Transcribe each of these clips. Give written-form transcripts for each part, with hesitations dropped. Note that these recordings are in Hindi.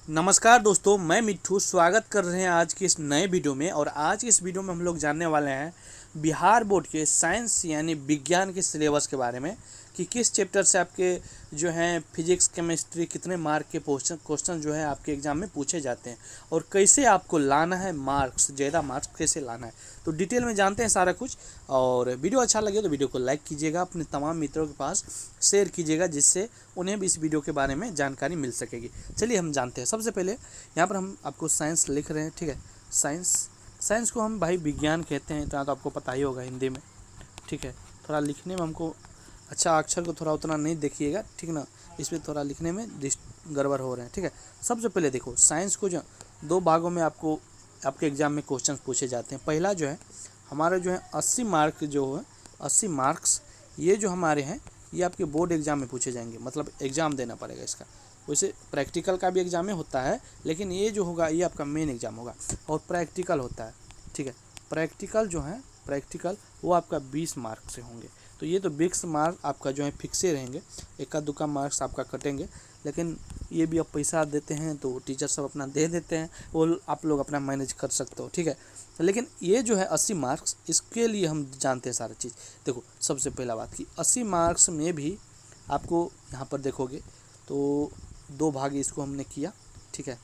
नमस्कार दोस्तों, मैं मिट्ठू स्वागत कर रहे हैं आज की इस नए वीडियो में। और आज की इस वीडियो में हम लोग जानने वाले हैं बिहार बोर्ड के साइंस यानी विज्ञान के सिलेबस के बारे में कि किस चैप्टर से आपके जो हैं फिजिक्स केमिस्ट्री कितने मार्क के क्वेश्चन जो है आपके एग्जाम में पूछे जाते हैं और कैसे आपको लाना है मार्क्स, ज़्यादा मार्क्स कैसे लाना है। तो डिटेल में जानते हैं सारा कुछ। और वीडियो अच्छा लगे तो वीडियो को लाइक कीजिएगा, अपने तमाम मित्रों के पास शेयर कीजिएगा, जिससे उन्हें भी इस वीडियो के बारे में जानकारी मिल सकेगी। चलिए हम जानते हैं। सबसे पहले यहाँ पर हम आपको साइंस लिख रहे हैं, ठीक है। साइंस को हम भाई विज्ञान कहते हैं, इतना तो आपको पता ही होगा हिंदी में, ठीक है। थोड़ा लिखने में हमको अच्छा अक्षर को थोड़ा उतना नहीं देखिएगा, ठीक ना, इसमें थोड़ा लिखने में गड़बड़ हो रहे हैं, ठीक है। सबसे पहले देखो, साइंस को जो दो भागों में आपको आपके एग्जाम में क्वेश्चन पूछे जाते हैं। पहला जो है हमारे जो है 80 मार्क जो है 80 मार्क्स ये जो हमारे हैं ये आपके बोर्ड एग्जाम में पूछे जाएंगे, मतलब एग्ज़ाम देना पड़ेगा इसका। वैसे प्रैक्टिकल का भी एग्जाम में होता है, लेकिन ये जो होगा ये आपका मेन एग्ज़ाम होगा और प्रैक्टिकल होता है, ठीक है। प्रैक्टिकल वो आपका 20 मार्क से होंगे। तो ये तो 20 मार्क आपका जो है फिक्से रहेंगे, इक्का दुक्का मार्क्स आपका कटेंगे, लेकिन ये भी आप पैसा देते हैं तो टीचर सब अपना दे देते हैं, वो आप लोग अपना मैनेज कर सकते हो, ठीक है। लेकिन ये जो है 80 मार्क्स, इसके लिए हम जानते हैं सारी चीज़। देखो, सबसे पहला बात कि 80 मार्क्स में भी आपको यहाँ पर देखोगे तो दो भाग इसको हमने किया, ठीक है।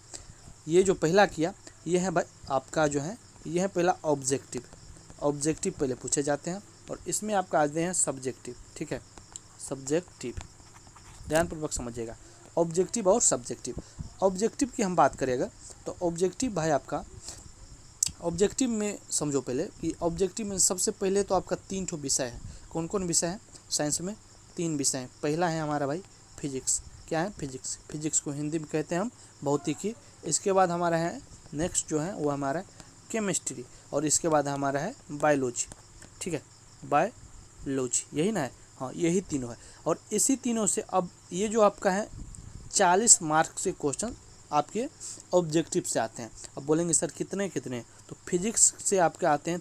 ये जो पहला किया ये है भाई आपका जो है ये है पहला ऑब्जेक्टिव पहले पूछे जाते हैं और इसमें आपका आते हैं सब्जेक्टिव, ठीक है। सब्जेक्टिव ध्यानपूर्वक समझिएगा, ऑब्जेक्टिव और सब्जेक्टिव। ऑब्जेक्टिव की हम बात करेंगे तो ऑब्जेक्टिव भाई आपका ऑब्जेक्टिव में समझो पहले कि ऑब्जेक्टिव में सबसे पहले तो आपका 3 ठो विषय है। कौन कौन विषय है साइंस में? 3 विषय हैं। पहला है हमारा भाई फिजिक्स। क्या है? फिजिक्स को हिंदी में कहते हैं हम भौतिकी। इसके बाद हमारा है नेक्स्ट जो है वो हमारा केमिस्ट्री और इसके बाद हमारा है बायोलॉजी, ठीक है। बायोलॉजी यही ना है, हाँ यही तीनों है। और इसी तीनों से अब ये जो आपका है 40 मार्क से क्वेश्चन आपके ऑब्जेक्टिव से आते हैं। अब बोलेंगे सर कितने तो फिजिक्स से आपके आते हैं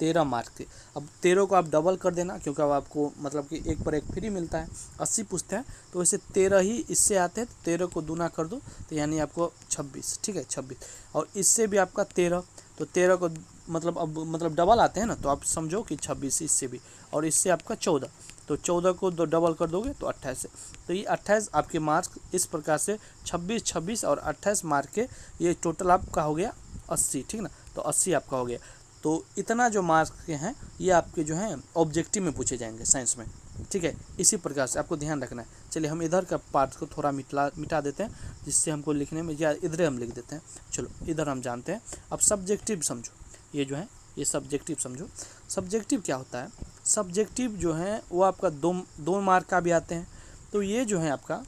13 मार्क के। अब 13 को आप डबल कर देना, क्योंकि अब आपको मतलब कि एक पर एक फ्री मिलता है, 80 पूछते हैं तो वैसे 13 ही इससे आते हैं। तो 13 को दूना कर दो तो यानी आपको 26, ठीक है 26। और इससे भी आपका 13, तो 13 को मतलब डबल आते हैं ना, तो आप समझो कि 26 इससे भी। और इससे आपका 14, तो 14 को दो डबल कर दोगे तो 28 है। तो ये 28 आपके मार्क्स इस प्रकार से 26 और 28 मार्क के ये टोटल आपका हो गया 80, ठीक ना। तो 80 आपका हो गया। तो इतना जो मार्क्स के हैं ये आपके जो हैं ऑब्जेक्टिव में पूछे जाएंगे साइंस में, ठीक है। इसी प्रकार से आपको ध्यान रखना है। चलिए हम इधर का पार्ट को थोड़ा मिटा देते हैं, जिससे हमको लिखने में, या इधर हम लिख देते हैं। चलो इधर हम जानते हैं। अब सब्जेक्टिव समझो, ये जो है ये सब्जेक्टिव समझो। सब्जेक्टिव क्या होता है? सब्जेक्टिव जो है वो आपका दो मार्क का भी आते हैं। तो ये जो है आपका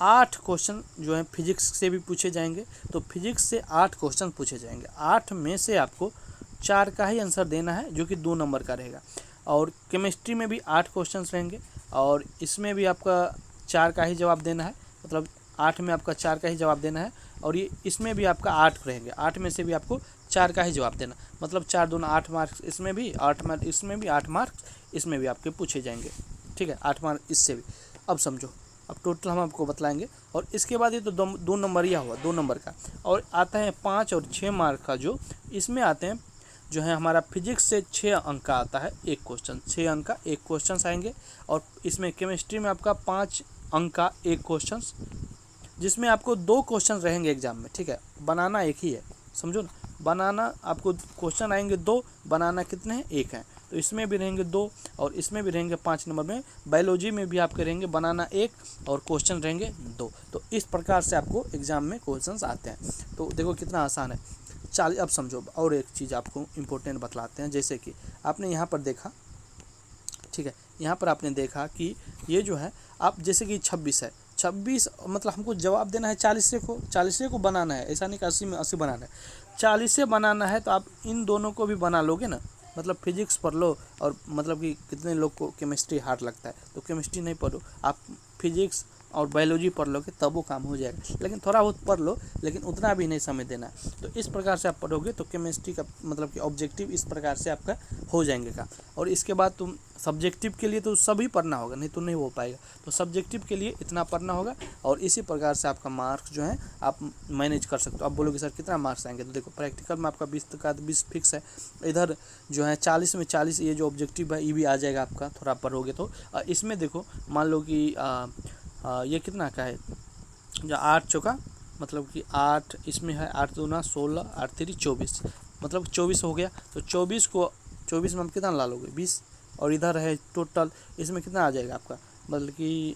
8 क्वेश्चन जो है फिजिक्स से भी पूछे जाएंगे। तो फिजिक्स से 8 क्वेश्चन पूछे जाएंगे। 8 में से आपको 4 का ही आंसर देना है, जो कि 2 नंबर का रहेगा। और केमिस्ट्री में भी 8 क्वेश्चन रहेंगे और इसमें भी आपका 4 का ही जवाब देना है, मतलब 8 में आपका 4 का ही जवाब देना है। और ये इसमें भी आपका 8 रहेंगे, 8 में से भी आपको 4 का ही जवाब देना, मतलब 4 दूना 8 मार्क्स इसमें भी, 8 मार्क्स इसमें भी, 8 मार्क्स इसमें भी आपके पूछे जाएंगे, ठीक है। 8 मार्क इससे भी। अब समझो, अब टोटल हम आपको बतलाएंगे। और इसके बाद ये तो 2 नंबर या हुआ 2 नंबर का। और आता है 5 और 6 मार्क का, जो इसमें आते हैं जो है हमारा फिजिक्स से 6 अंक का आता है एक क्वेश्चन, 6 अंक का एक क्वेश्चन आएंगे। और इसमें केमिस्ट्री में आपका 5 अंक का एक क्वेश्चन, जिसमें आपको 2 क्वेश्चन रहेंगे एग्जाम में, ठीक है। बनाना एक ही है, समझो ना। बनाना आपको क्वेश्चन आएंगे 2, बनाना कितने हैं? 1 है। तो इसमें भी रहेंगे 2 और इसमें भी रहेंगे 5 नंबर में। बायोलॉजी में भी आपके रहेंगे बनाना 1 और क्वेश्चन रहेंगे 2। तो इस प्रकार से आपको एग्जाम में क्वेश्चंस आते हैं। तो देखो कितना आसान है। चलिए अब समझो, और एक चीज़ आपको इम्पोर्टेंट बतलाते हैं। जैसे कि आपने यहाँ पर देखा, ठीक है, यहाँ पर आपने देखा कि ये जो है आप जैसे कि 26 है, 26 मतलब हमको जवाब देना है 40 को बनाना है। ऐसा नहीं कि 80 में 80 बनाना है, 40 से बनाना है। तो आप इन दोनों को भी बना लोगे ना, मतलब फिजिक्स पढ़ लो। और मतलब कि कितने लोग को केमिस्ट्री हार्ड लगता है तो केमिस्ट्री नहीं पढ़ो, आप फिजिक्स और बायोलॉजी पढ़ लोगे तब वो काम हो जाएगा, लेकिन थोड़ा बहुत पढ़ लो, लेकिन उतना भी नहीं समय देना है। तो इस प्रकार से आप पढ़ोगे तो केमिस्ट्री का मतलब कि ऑब्जेक्टिव इस प्रकार से आपका हो जाएंगे का। और इसके बाद तुम सब्जेक्टिव के लिए तो सभी पढ़ना होगा, नहीं तो नहीं हो पाएगा। तो सब्जेक्टिव के लिए इतना पढ़ना होगा और इसी प्रकार से आपका मार्क्स जो है आप मैनेज कर सकते हो। आप बोलोगे सर कितना मार्क्स आएंगे, तो देखो प्रैक्टिकल में आपका 20 का 20 फिक्स है, इधर जो है 40 में 40 ये जो ऑब्जेक्टिव है ये भी आ जाएगा आपका, थोड़ा पढ़ोगे तो। इसमें देखो मान लो कि ये कितना का है, जो 8 चौका मतलब कि 8 इसमें है, 8 दूना 16, 8 3 24, मतलब 24 हो गया। तो 24 में हम कितना ला लोगे 20, और इधर है टोटल, इसमें कितना आ जाएगा आपका, मतलब कि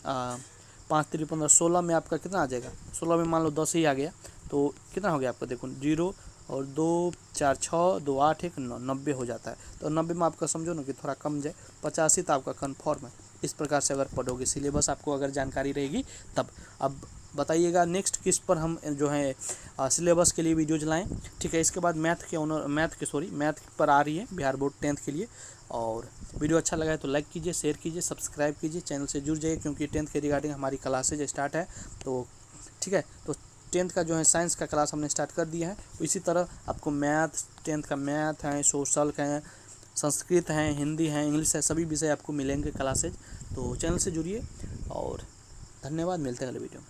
5 3 15, 16 में आपका कितना आ जाएगा, 16 में मान लो 10 ही आ गया, तो कितना हो गया आपका, देखो 0 और 2 4 6 2 8 1 9, 90 हो जाता है। तो 90 में आपका समझो ना कि थोड़ा कम जाए, 85 तो आपका कन्फर्म है। इस प्रकार से अगर पढ़ोगे, सिलेबस आपको अगर जानकारी रहेगी तब। अब बताइएगा नेक्स्ट किस पर हम जो है सिलेबस के लिए वीडियोज लाएँ, ठीक है। इसके बाद मैथ पर आ रही है बिहार बोर्ड 10th के लिए। और वीडियो अच्छा लगा है तो लाइक कीजिए, शेयर कीजिए, सब्सक्राइब कीजिए, चैनल से जुड़ जाइए, क्योंकि 10th के रिगार्डिंग हमारी क्लासेज स्टार्ट है। तो ठीक है, तो 10th का जो है साइंस का क्लास हमने स्टार्ट कर दिया है। इसी तरह आपको मैथ, 10th का मैथ है, सोशल का है, संस्कृत है, हिंदी है, इंग्लिश है, सभी विषय आपको मिलेंगे क्लासेज। तो चैनल से जुड़िए और धन्यवाद, मिलते हैं अगले वीडियो में।